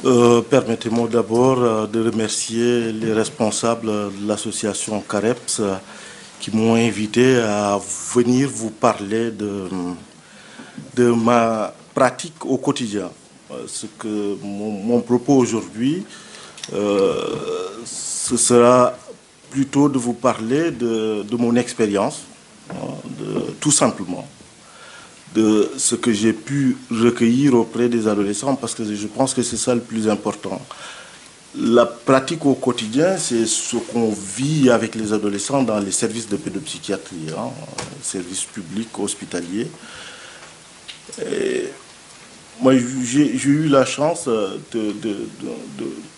Permettez-moi d'abord de remercier les responsables de l'association CAREPS qui m'ont invité à venir vous parler de ma pratique au quotidien. Ce que mon propos aujourd'hui, ce sera plutôt de vous parler de mon expérience, tout simplement, de ce que j'ai pu recueillir auprès des adolescents, parce que je pense que c'est ça le plus important. La pratique au quotidien, c'est ce qu'on vit avec les adolescents dans les services de pédopsychiatrie, services publics, hospitaliers. Et moi, j'ai eu la chance de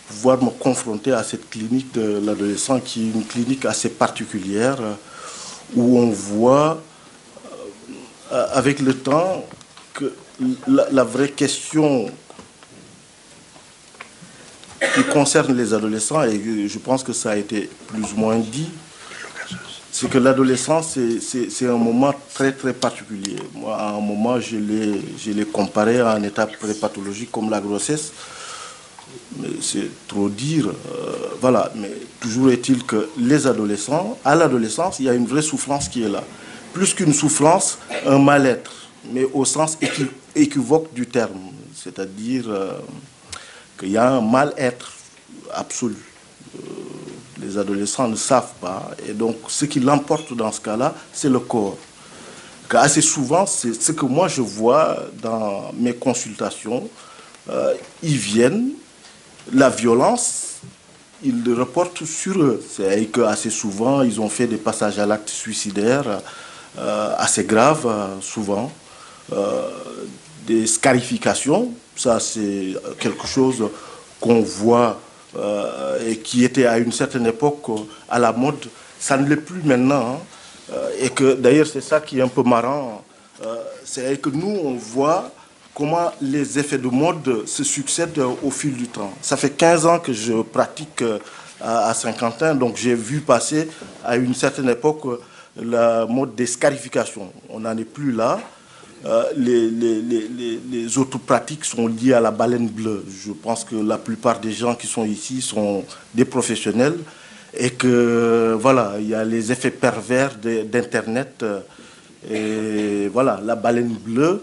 pouvoir me confronter à cette clinique de l'adolescent, qui est une clinique assez particulière, où on voit avec le temps que la vraie question qui concerne les adolescents, et je pense que ça a été plus ou moins dit, c'est que l'adolescence, c'est un moment très très particulier. Moi, à un moment, je l'ai comparé à un état prépathologique comme la grossesse. Mais c'est trop dire. Voilà. Mais toujours est-il que les adolescents, à l'adolescence, il y a une vraie souffrance qui est là. Plus qu'une souffrance, un mal-être, mais au sens équivoque du terme. C'est-à-dire qu'il y a un mal-être absolu. Les adolescents ne savent pas. Et donc, ce qui l'emporte dans ce cas-là, c'est le corps. Car assez souvent, c'est ce que moi je vois dans mes consultations. Ils viennent, la violence, ils le reportent sur eux. C'est qu'assez souvent, ils ont fait des passages à l'acte suicidaire assez graves, souvent. Euh, des scarifications, ça c'est quelque chose qu'on voit et qui était à une certaine époque à la mode, ça ne l'est plus maintenant. Et que d'ailleurs c'est ça qui est un peu marrant, c'est que nous on voit comment les effets de mode se succèdent au fil du temps. Ça fait 15 ans que je pratique à Saint-Quentin, donc j'ai vu passer à une certaine époque la mode des scarifications. On n'en est plus là. Les autres pratiques sont liées à la baleine bleue. Je pense que la plupart des gens qui sont ici sont des professionnels et que voilà, il y a les effets pervers d'Internet. Et voilà, la baleine bleue,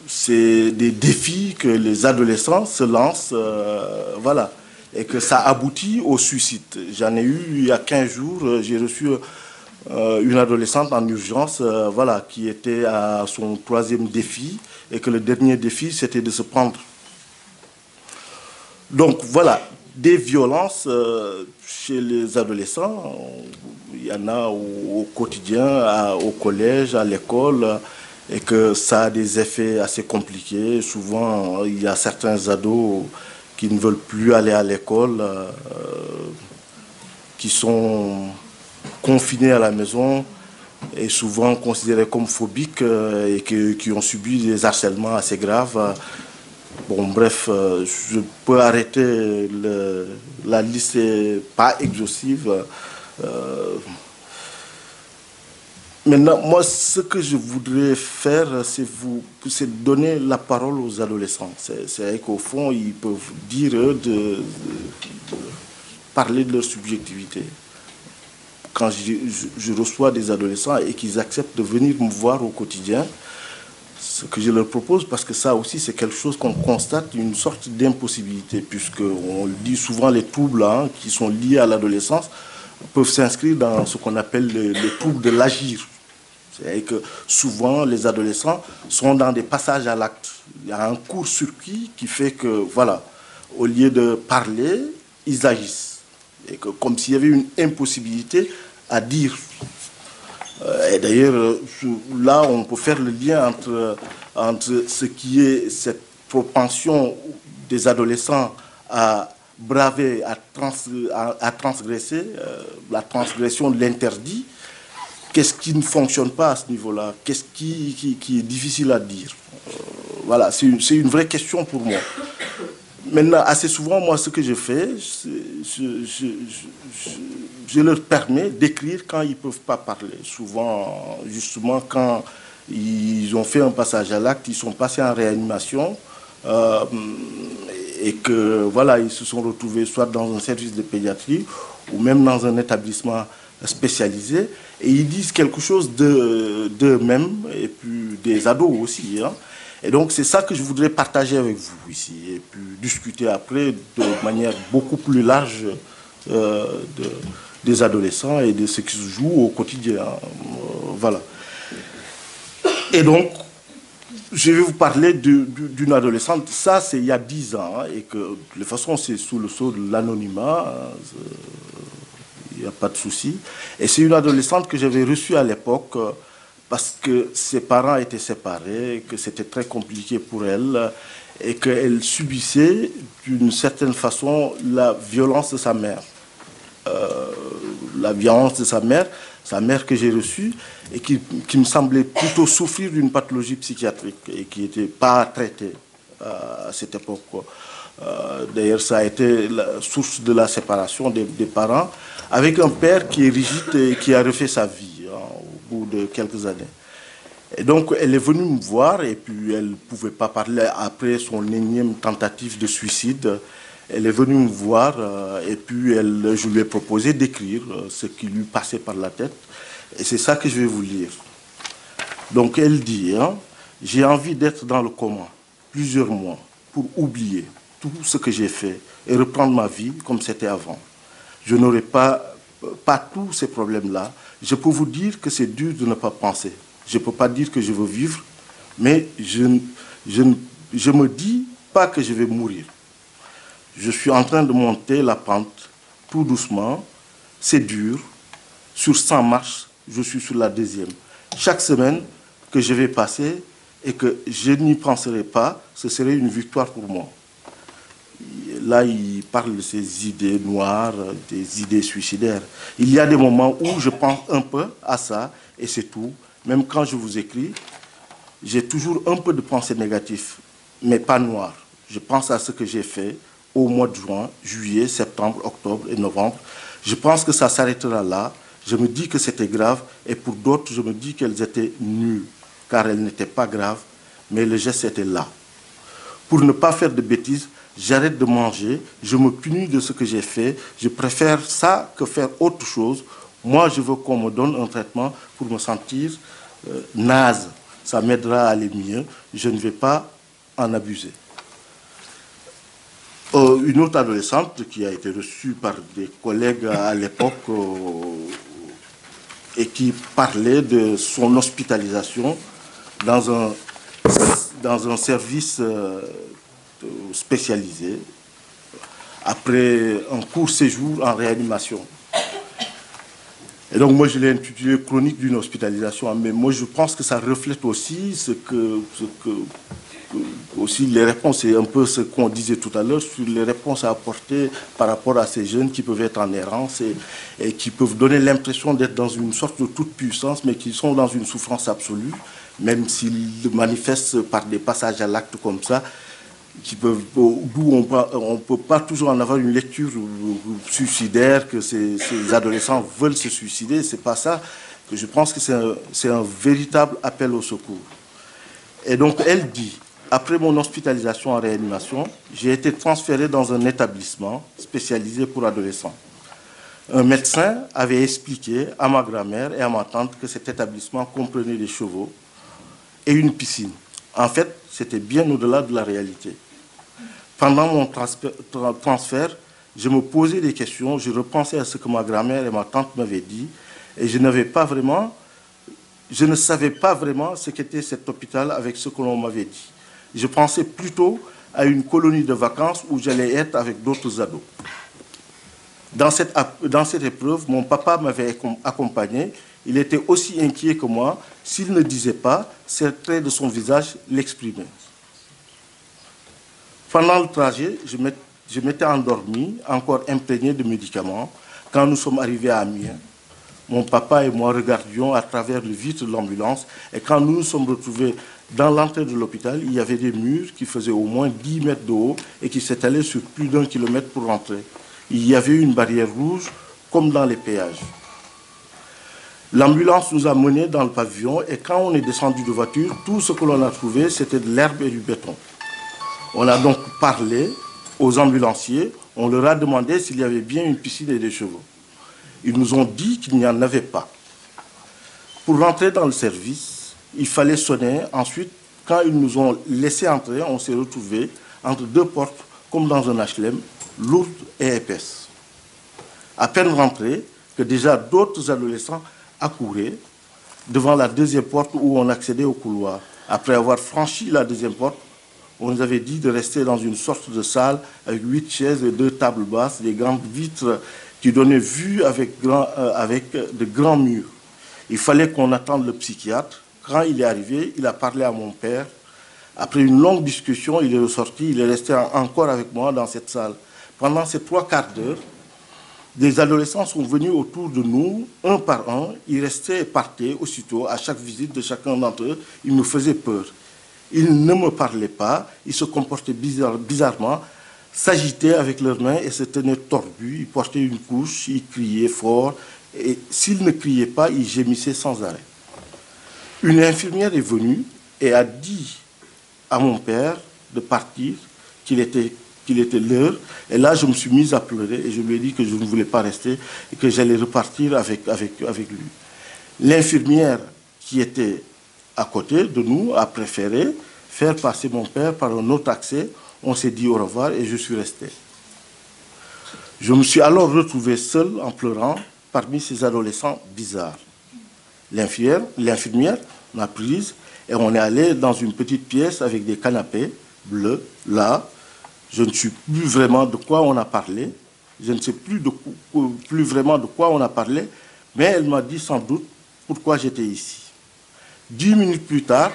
c'est des défis que les adolescents se lancent, voilà, et que ça aboutit au suicide. J'en ai eu il y a 15 jours, j'ai reçu une adolescente en urgence, voilà, qui était à son troisième défi, et que le dernier défi, c'était de se prendre. Donc voilà, des violences chez les adolescents, il y en a au quotidien, au collège, à l'école, et que ça a des effets assez compliqués. Souvent, il y a certains ados qui ne veulent plus aller à l'école, qui sont confinés à la maison et souvent considérés comme phobiques et qui ont subi des harcèlements assez graves. Bon, bref, je peux arrêter la liste, n'est pas exhaustive. Euh, Maintenant, moi, ce que je voudrais faire, c'est donner la parole aux adolescents. C'est qu'au fond, ils peuvent dire, de parler de leur subjectivité. Quand je reçois des adolescents et qu'ils acceptent de venir me voir au quotidien, ce que je leur propose, parce que ça aussi c'est quelque chose qu'on constate, une sorte d'impossibilité, puisque on le dit souvent, les troubles qui sont liés à l'adolescence peuvent s'inscrire dans ce qu'on appelle les troubles de l'agir. C'est-à-dire que souvent les adolescents sont dans des passages à l'acte. Il y a un court-circuit qui fait que, voilà, au lieu de parler, ils agissent. Et que, comme s'il y avait une impossibilité à dire. Et d'ailleurs, là, on peut faire le lien entre ce qui est cette propension des adolescents à braver, à transgresser, la transgression de l'interdit. Qu'est-ce qui ne fonctionne pas à ce niveau-là? Qu'est-ce qui est difficile à dire? Voilà, c'est une vraie question pour moi. Maintenant, assez souvent, moi, ce que je fais, je leur permets d'écrire quand ils ne peuvent pas parler. Souvent, justement, quand ils ont fait un passage à l'acte, ils sont passés en réanimation, euh, et que voilà, ils se sont retrouvés soit dans un service de pédiatrie ou même dans un établissement spécialisé, et ils disent quelque chose d'eux-mêmes et puis des ados aussi, hein. Et donc c'est ça que je voudrais partager avec vous ici et puis discuter après de manière beaucoup plus large des adolescents et de ce qui se joue au quotidien, voilà. Et donc je vais vous parler d'une adolescente, ça c'est il y a 10 ans, hein, et que de toute façon c'est sous le sceau de l'anonymat, il n'y a pas de souci. Et c'est une adolescente que j'avais reçue à l'époque parce que ses parents étaient séparés, que c'était très compliqué pour elle et qu'elle subissait d'une certaine façon la violence de sa mère. La violence de sa mère que j'ai reçue et qui me semblait plutôt souffrir d'une pathologie psychiatrique et qui n'était pas traitée à cette époque. D'ailleurs, ça a été la source de la séparation des parents, avec un père qui est rigide et qui a refait sa vie, hein, au bout de quelques années. Et donc, elle est venue me voir et puis elle ne pouvait pas parler après son énième tentative de suicide. Elle est venue me voir et puis je lui ai proposé d'écrire ce qui lui passait par la tête. Et c'est ça que je vais vous lire. Donc, elle dit, hein, j'ai envie d'être dans le coma plusieurs mois pour oublier tout ce que j'ai fait et reprendre ma vie comme c'était avant. Je n'aurai pas tous ces problèmes-là. Je peux vous dire que c'est dur de ne pas penser. Je ne peux pas dire que je veux vivre, mais je me dis pas que je vais mourir. Je suis en train de monter la pente tout doucement. C'est dur. Sur 100 marches, je suis sur la 2e. Chaque semaine que je vais passer et que je n'y penserai pas, ce serait une victoire pour moi. Là, il parle de ces idées noires, des idées suicidaires. Il y a des moments où je pense un peu à ça, et c'est tout. Même quand je vous écris, j'ai toujours un peu de pensée négative, mais pas noire. Je pense à ce que j'ai fait au mois de juin, juillet, septembre, octobre et novembre. Je pense que ça s'arrêtera là. Je me dis que c'était grave, et pour d'autres, je me dis qu'elles étaient nulles, car elles n'étaient pas graves, mais le geste était là. Pour ne pas faire de bêtises, j'arrête de manger, je me punis de ce que j'ai fait, je préfère ça que faire autre chose. Moi, je veux qu'on me donne un traitement pour me sentir naze. Ça m'aidera à aller mieux, je ne vais pas en abuser. Une autre adolescente qui a été reçue par des collègues à l'époque et qui parlait de son hospitalisation dans un service spécialisé après un court séjour en réanimation. Et donc moi je l'ai intitulé Chronique d'une hospitalisation, mais moi je pense que ça reflète aussi aussi les réponses, c'est un peu ce qu'on disait tout à l'heure sur les réponses à apporter par rapport à ces jeunes qui peuvent être en errance et qui peuvent donner l'impression d'être dans une sorte de toute puissance, mais qui sont dans une souffrance absolue, même s'ils manifestent par des passages à l'acte comme ça, d'où on ne peut pas toujours en avoir une lecture suicidaire, que ces adolescents veulent se suicider. C'est pas ça. Que je pense que c'est un véritable appel au secours. Et donc elle dit, après mon hospitalisation en réanimation, j'ai été transféré dans un établissement spécialisé pour adolescents. Un médecin avait expliqué à ma grand-mère et à ma tante que cet établissement comprenait des chevaux et une piscine. En fait, c'était bien au-delà de la réalité. Pendant mon transfert, je me posais des questions, je repensais à ce que ma grand-mère et ma tante m'avaient dit, et je ne savais pas vraiment ce qu'était cet hôpital avec ce que l'on m'avait dit. Je pensais plutôt à une colonie de vacances où j'allais être avec d'autres ados. Dans cette épreuve, mon papa m'avait accompagné. Il était aussi inquiet que moi. S'il ne disait pas, ces traits de son visage l'exprimaient. Pendant le trajet, je m'étais endormi, encore imprégné de médicaments. Quand nous sommes arrivés à Amiens, mon papa et moi regardions à travers le vitre de l'ambulance. Et quand nous nous sommes retrouvés dans l'entrée de l'hôpital, il y avait des murs qui faisaient au moins 10 mètres de haut et qui s'étalaient sur plus d'1 kilomètre pour rentrer. Il y avait une barrière rouge, comme dans les péages. L'ambulance nous a menés dans le pavillon et quand on est descendu de voiture, tout ce que l'on a trouvé, c'était de l'herbe et du béton. On a donc parlé aux ambulanciers, on leur a demandé s'il y avait bien une piscine et des chevaux. Ils nous ont dit qu'il n'y en avait pas. Pour rentrer dans le service, il fallait sonner. Ensuite, quand ils nous ont laissé entrer, on s'est retrouvés entre deux portes, comme dans un HLM, lourdes et épaisses. À peine rentrés, que déjà d'autres adolescents accouraient devant la deuxième porte où on accédait au couloir. Après avoir franchi la deuxième porte, on nous avait dit de rester dans une sorte de salle avec 8 chaises et 2 tables basses, des grandes vitres qui donnaient vue avec de grands murs. Il fallait qu'on attende le psychiatre. Quand il est arrivé, il a parlé à mon père. Après une longue discussion, il est ressorti, il est resté encore avec moi dans cette salle. Pendant ces 3 quarts d'heure, des adolescents sont venus autour de nous, un par un. Ils restaient et partaient aussitôt, à chaque visite de chacun d'entre eux. Ils me faisaient peur. Ils ne me parlaient pas, ils se comportaient bizarrement, s'agitaient avec leurs mains et se tenaient tordus. Ils portaient une couche, ils criaient fort. Et s'ils ne criaient pas, ils gémissaient sans arrêt. Une infirmière est venue et a dit à mon père de partir, qu'il était l'heure. Et là, je me suis mise à pleurer et je lui ai dit que je ne voulais pas rester et que j'allais repartir avec lui. L'infirmière qui était à côté de nous a préféré faire passer mon père par un autre accès. On s'est dit au revoir et je suis resté. Je me suis alors retrouvé seul en pleurant parmi ces adolescents bizarres. L'infirmière m'a prise et on est allé dans une petite pièce avec des canapés bleus. Là, je ne sais plus vraiment de quoi on a parlé. Je ne sais plus vraiment de quoi on a parlé, mais elle m'a dit sans doute pourquoi j'étais ici. 10 minutes plus tard,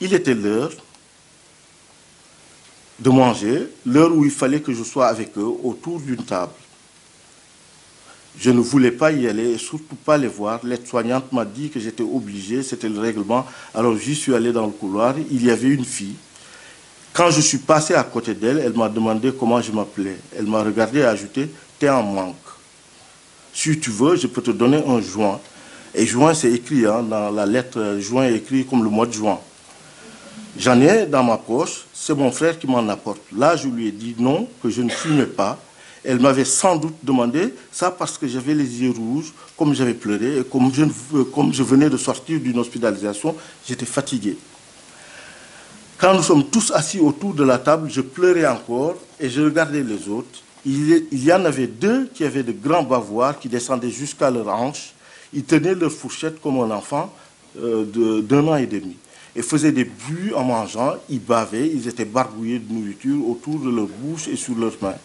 il était l'heure de manger, l'heure où il fallait que je sois avec eux autour d'une table. Je ne voulais pas y aller et surtout pas les voir. L'aide-soignante m'a dit que j'étais obligé, c'était le règlement. Alors j'y suis allé dans le couloir, il y avait une fille. Quand je suis passé à côté d'elle, elle m'a demandé comment je m'appelais. Elle m'a regardé et a ajouté « T'es en manque. Si tu veux, je peux te donner un joint. » Et juin, c'est écrit, hein, dans la lettre, juin est écrit comme le mois de juin. J'en ai dans ma poche, c'est mon frère qui m'en apporte. Là, je lui ai dit non, que je ne fumais pas. Elle m'avait sans doute demandé ça parce que j'avais les yeux rouges, comme j'avais pleuré, et comme je venais de sortir d'une hospitalisation, j'étais fatigué. Quand nous sommes tous assis autour de la table, je pleurais encore et je regardais les autres. Il y en avait 2 qui avaient de grands bavoirs qui descendaient jusqu'à leurs hanches. Ils tenaient leur fourchette comme un enfant d'1 an et demi et faisaient des bruits en mangeant. Ils bavaient, ils étaient barbouillés de nourriture autour de leur bouche et sur leurs mains.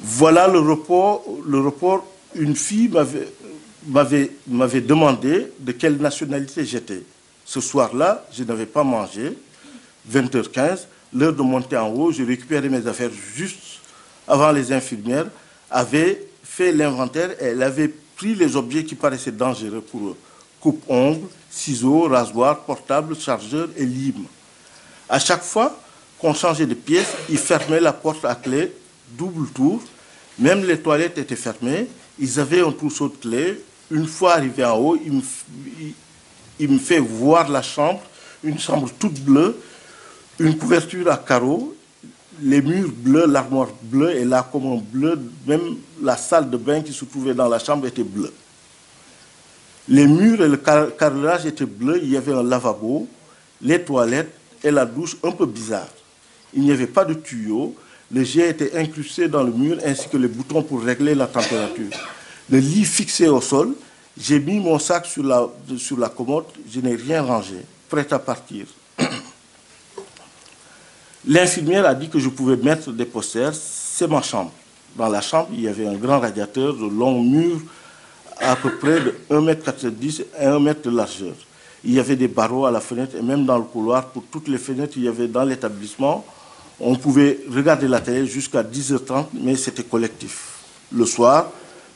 Voilà le report. Une fille m'avait demandé de quelle nationalité j'étais. Ce soir-là, je n'avais pas mangé. 20h15, l'heure de monter en haut, je récupérais mes affaires juste avant les infirmières avaient fait l'inventaire et elles avaient pris les objets qui paraissaient dangereux pour eux. Coupe-ongles, ciseaux, rasoirs, portables, chargeurs et limes. À chaque fois qu'on changeait de pièce, ils fermaient la porte à clé, double tour. Même les toilettes étaient fermées. Ils avaient un trousseau de clés. Une fois arrivé en haut, il me fait voir la chambre, une chambre toute bleue, une couverture à carreaux, les murs bleus, l'armoire bleue, et là, comme un bleu, même la salle de bain qui se trouvait dans la chambre était bleue. Les murs et le carrelage étaient bleus, il y avait un lavabo, les toilettes et la douche un peu bizarre. Il n'y avait pas de tuyau, le jet était incrusté dans le mur ainsi que les boutons pour régler la température. Le lit fixé au sol, j'ai mis mon sac sur la commode, je n'ai rien rangé, prêt à partir. L'infirmière a dit que je pouvais mettre des posters, c'est ma chambre. Dans la chambre, il y avait un grand radiateur de longs murs à peu près de 1,90 m et 1 m de largeur. Il y avait des barreaux à la fenêtre et même dans le couloir, pour toutes les fenêtres qu'il y avait dans l'établissement, on pouvait regarder la télé jusqu'à 10h30, mais c'était collectif. Le soir,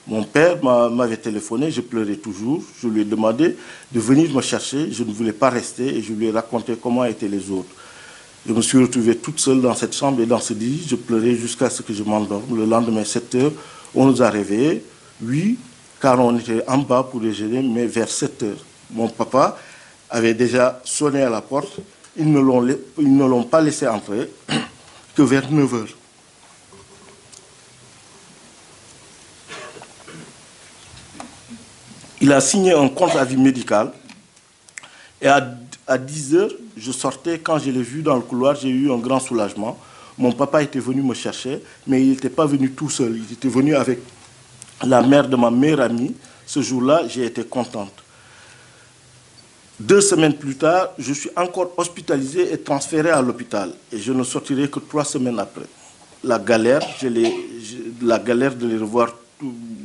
mon père m'avait téléphoné, je pleurais toujours, je lui ai demandé de venir me chercher, je ne voulais pas rester et je lui ai raconté comment étaient les autres. Je me suis retrouvée toute seule dans cette chambre et dans ce lit, je pleurais jusqu'à ce que je m'endorme. Le lendemain, 7h, on nous a réveillés, oui, car on était en bas pour déjeuner, mais vers 7h. Mon papa avait déjà sonné à la porte, ils ne l'ont pas laissé entrer. que vers 9 heures. Il a signé un contre-avis médical et à 10 heures, je sortais. Quand je l'ai vu dans le couloir, j'ai eu un grand soulagement. Mon papa était venu me chercher, mais il n'était pas venu tout seul. Il était venu avec la mère de ma meilleure amie. Ce jour-là, j'ai été contente. 2 semaines plus tard, je suis encore hospitalisé et transféré à l'hôpital. Et je ne sortirai que 3 semaines après. La galère, la galère de les revoir,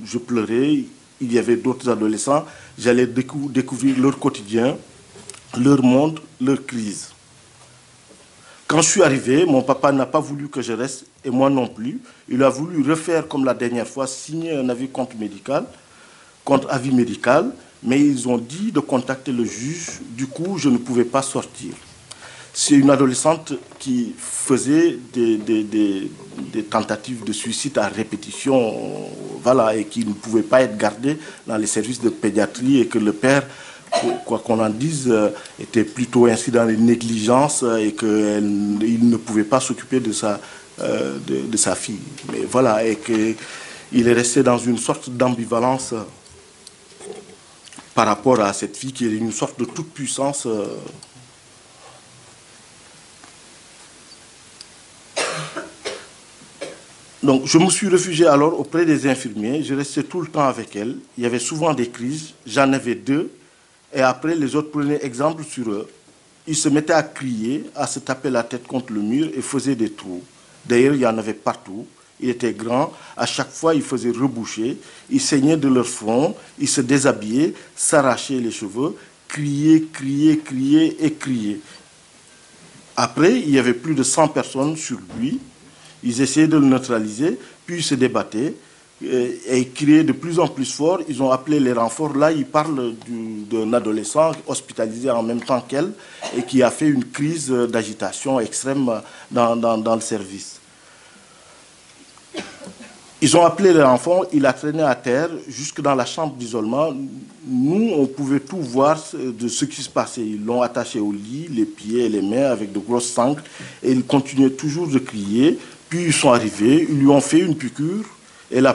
je pleurais. Il y avait d'autres adolescents. J'allais découvrir leur quotidien, leur monde, leur crise. Quand je suis arrivé, mon papa n'a pas voulu que je reste, et moi non plus. Il a voulu refaire comme la dernière fois, signer un avis contre-avis médical, mais ils ont dit de contacter le juge. Du coup, je ne pouvais pas sortir. C'est une adolescente qui faisait des tentatives de suicide à répétition, voilà, et qui ne pouvait pas être gardée dans les services de pédiatrie, et que le père, quoi qu'on en dise, était plutôt ainsi dans les négligences, et qu'il ne pouvait pas s'occuper de sa fille. Mais voilà, et qu'il est resté dans une sorte d'ambivalence par rapport à cette fille qui est une sorte de toute-puissance. Donc, je me suis réfugié alors auprès des infirmiers. Je restais tout le temps avec elle. Il y avait souvent des crises. J'en avais 2. Et après, les autres prenaient exemple sur eux. Ils se mettaient à crier, à se taper la tête contre le mur et faisaient des trous. D'ailleurs, il y en avait partout. Il était grand. À chaque fois, ils faisaient reboucher. Ils saignaient de leur front. Ils se déshabillaient, s'arrachaient les cheveux, criaient, criaient, criaient et criaient. Après, il y avait plus de 100 personnes sur lui. Ils essayaient de le neutraliser, puis ils se débattaient et ils criaient de plus en plus fort. Ils ont appelé les renforts. Là, ils parlent d'un adolescent hospitalisé en même temps qu'elle et qui a fait une crise d'agitation extrême dans le service. Ils ont appelé les renforts, il a traîné à terre jusque dans la chambre d'isolement. Nous, on pouvait tout voir de ce qui se passait. Ils l'ont attaché au lit, les pieds et les mains avec de grosses sangles, et il continuait toujours de crier. Puis ils sont arrivés, ils lui ont fait une piqûre, et là,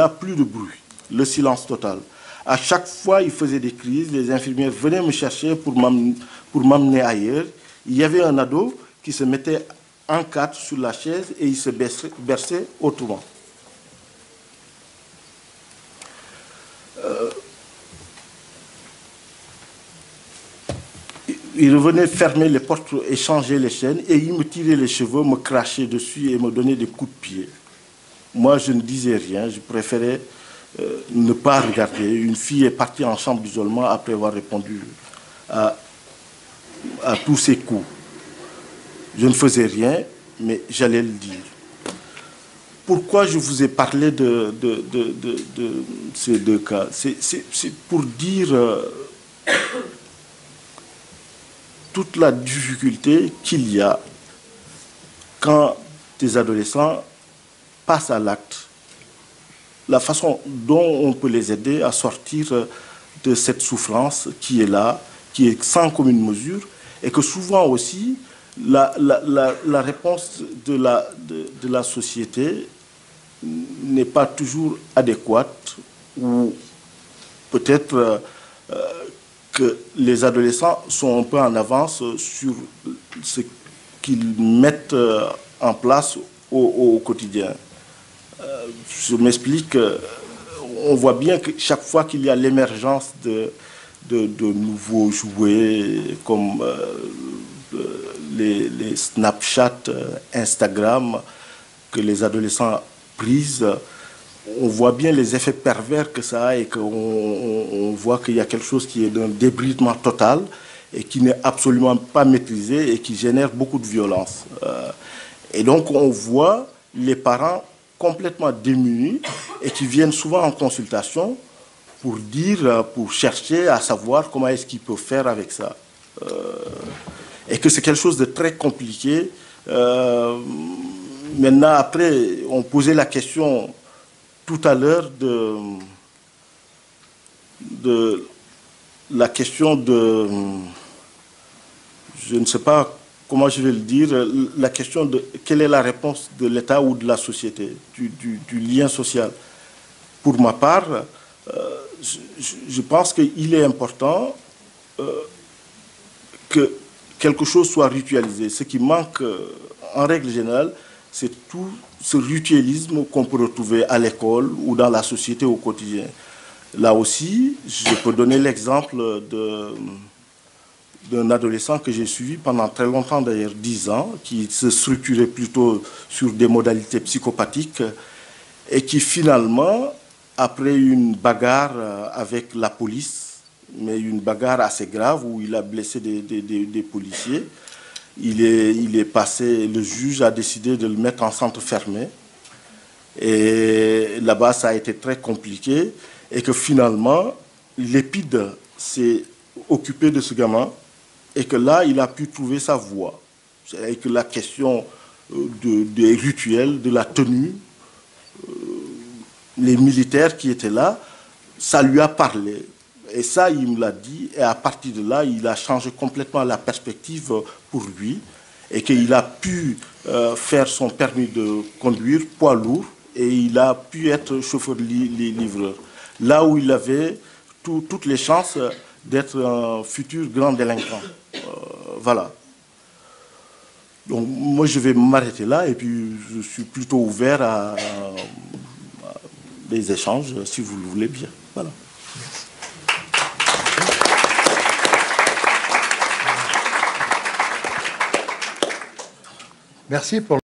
plus de bruit, le silence total. À chaque fois, il faisait des crises, les infirmières venaient me chercher pour m'amener ailleurs. Il y avait un ado qui se mettait en 4 sur la chaise et il se berçait autrement. Il revenait fermer les portes et changer les chaînes, et il me tirait les cheveux, me crachait dessus et me donnait des coups de pied. Moi, je ne disais rien, je préférais ne pas regarder. Une fille est partie en chambre d'isolement après avoir répondu à tous ces coups. Je ne faisais rien, mais j'allais le dire. Pourquoi je vous ai parlé de ces 2 cas? C'est pour dire toute la difficulté qu'il y a quand des adolescents passent à l'acte, la façon dont on peut les aider à sortir de cette souffrance qui est là, qui est sans commune mesure, et que souvent aussi, la réponse de la société n'est pas toujours adéquate, ou peut-être que les adolescents sont un peu en avance sur ce qu'ils mettent en place au quotidien. Je m'explique, on voit bien que chaque fois qu'il y a l'émergence de nouveaux jouets comme les Snapchat, Instagram, que les adolescents prisent, on voit bien les effets pervers que ça a, et qu'on voit qu'il y a quelque chose qui est d'un débridement total et qui n'est absolument pas maîtrisé et qui génère beaucoup de violence. Et donc on voit les parents complètement démunis et qui viennent souvent en consultation pour chercher à savoir comment est-ce qu'ils peuvent faire avec ça. Et que c'est quelque chose de très compliqué. Maintenant, après, on posait la question tout à l'heure de la question de, je ne sais pas comment je vais le dire, la question de quelle est la réponse de l'État ou de la société, du lien social. Pour ma part, je pense qu'il est important que quelque chose soit ritualisé. Ce qui manque, en règle générale, c'est tout ce ritualisme qu'on peut retrouver à l'école ou dans la société au quotidien. Là aussi, je peux donner l'exemple d'un adolescent que j'ai suivi pendant très longtemps, d'ailleurs 10 ans, qui se structurait plutôt sur des modalités psychopathiques et qui finalement, après une bagarre avec la police, mais une bagarre assez grave où il a blessé des policiers, il est passé, le juge a décidé de le mettre en centre fermé. Et là-bas, ça a été très compliqué et que finalement, l'EPID s'est occupé de ce gamin et que là, il a pu trouver sa voie. Et que la question des rituels, de la tenue, les militaires qui étaient là, ça lui a parlé. Et ça, il me l'a dit. Et à partir de là, il a changé complètement la perspective pour lui. Et qu'il a pu faire son permis de conduire poids lourd. Et il a pu être chauffeur livreur. Là où il avait toutes les chances d'être un futur grand délinquant. Voilà. Donc moi, je vais m'arrêter là. Et puis, je suis plutôt ouvert à des échanges, si vous le voulez bien. Voilà. Merci pour